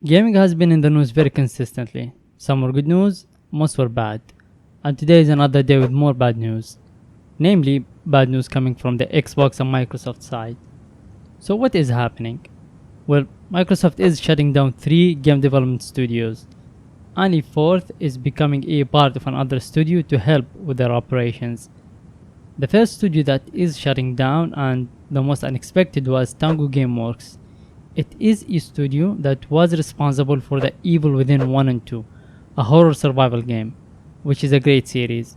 Gaming has been in the news very consistently. Some were good news, most were bad. And today is another day with more bad news. Namely, bad news coming from the Xbox and Microsoft side. So what is happening? Well, Microsoft is shutting down 3 game development studios. And a fourth is becoming a part of another studio to help with their operations. The first studio that is shutting down and the most unexpected was Tango Gameworks. It is a studio that was responsible for the Evil Within 1 and 2, a horror survival game, which is a great series,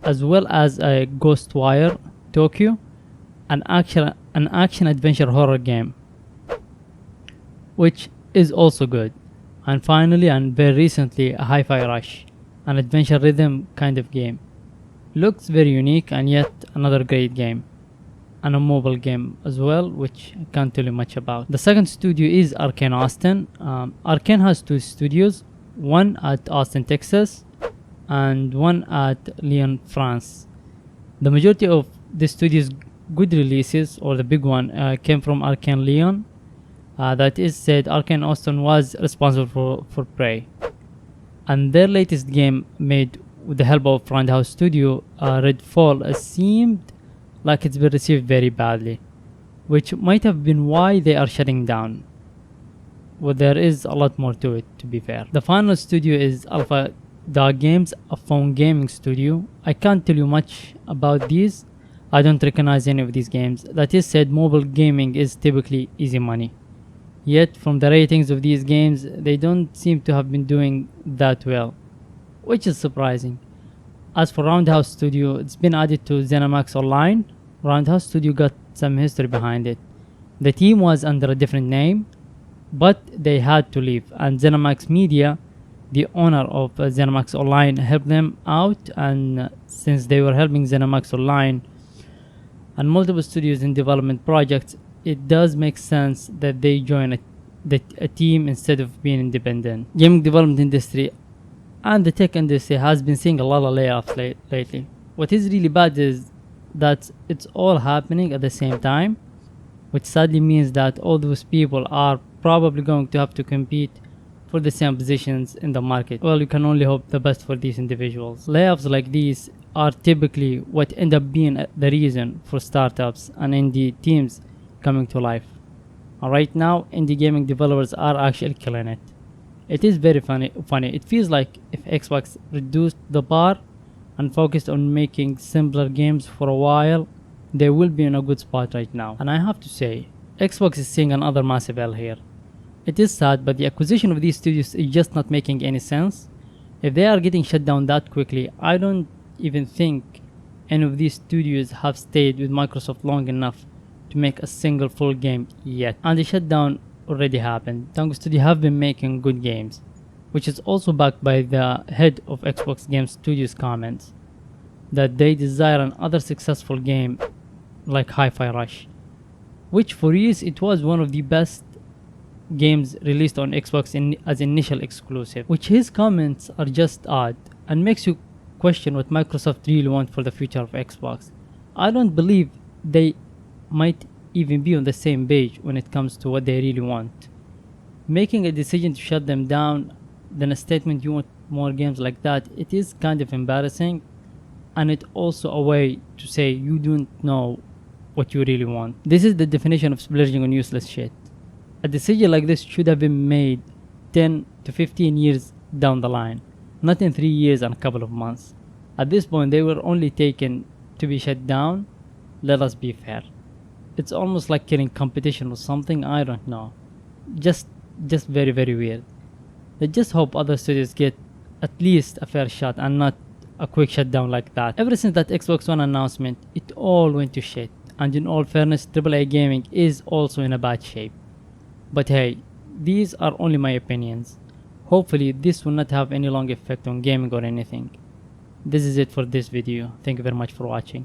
as well as a Ghostwire Tokyo, an action adventure horror game, which is also good. And finally, and very recently, a Hi-Fi Rush, an adventure rhythm kind of game. Looks very unique and yet another great game. And a mobile game as well, which I can't tell you much about. The second studio is Arcane Austin. Arcane has 2 studios, one at Austin, Texas, and one at Lyon, France. The majority of the studio's good releases, or the big one, came from Arcane Lyon. That is said, Arcane Austin was responsible for Prey. And their latest game, made with the help of Roundhouse Studio, Redfall, seemed like it's been received very badly, which might have been why they are shutting down. Well, there is a lot more to it, to be fair. The final studio is Alpha Dog Games, a phone gaming studio. I can't tell you much about these. I don't recognize any of these games. That is said, mobile gaming is typically easy money. Yet, from the ratings of these games, they don't seem to have been doing that well, which is surprising. As for Roundhouse Studio, it's been added to ZeniMax Online. Roundhouse Studio got some history behind it. The team was under a different name, but they had to leave, and ZeniMax Media, the owner of ZeniMax Online, helped them out. And since they were helping ZeniMax Online and multiple studios in development projects, it does make sense that they join a team instead of being independent. Gaming development industry and the tech industry has been seeing a lot of layoffs lately. What is really bad is that it's all happening at the same time, which sadly means that all those people are probably going to have to compete for the same positions in the market. Well, you can only hope the best for these individuals. Layoffs like these are typically what end up being the reason for startups and indie teams coming to life. Right now, indie gaming developers are actually killing it. It is very funny. It feels like if Xbox reduced the bar and focused on making simpler games for a while, they will be in a good spot right now. And I have to say, Xbox is seeing another massive L here. It is sad, but the acquisition of these studios is just not making any sense. If they are getting shut down that quickly, I don't even think any of these studios have stayed with Microsoft long enough to make a single full game yet. And the shutdown already happened. Tango Studio have been making good games, which is also backed by the head of Xbox Game Studios' comments that they desire another successful game like Hi-Fi Rush, which for years it was one of the best games released on Xbox as initial exclusive. Which his comments are just odd and makes you question what Microsoft really want for the future of Xbox. I don't believe they might even be on the same page when it comes to what they really want. Making a decision to shut them down, then a statement you want more games like that, it is kind of embarrassing, and it's also a way to say you don't know what you really want. This is the definition of splurging on useless shit. A decision like this should have been made 10 to 15 years down the line, not in 3 years and a couple of months. At this point, they were only taken to be shut down. Let us be fair. It's almost like killing competition or something, I don't know. Just very, very weird. I just hope other studios get at least a fair shot and not a quick shutdown like that. Ever since that Xbox One announcement, it all went to shit. And in all fairness, AAA gaming is also in a bad shape. But hey, these are only my opinions. Hopefully this will not have any long effect on gaming or anything. This is it for this video. Thank you very much for watching.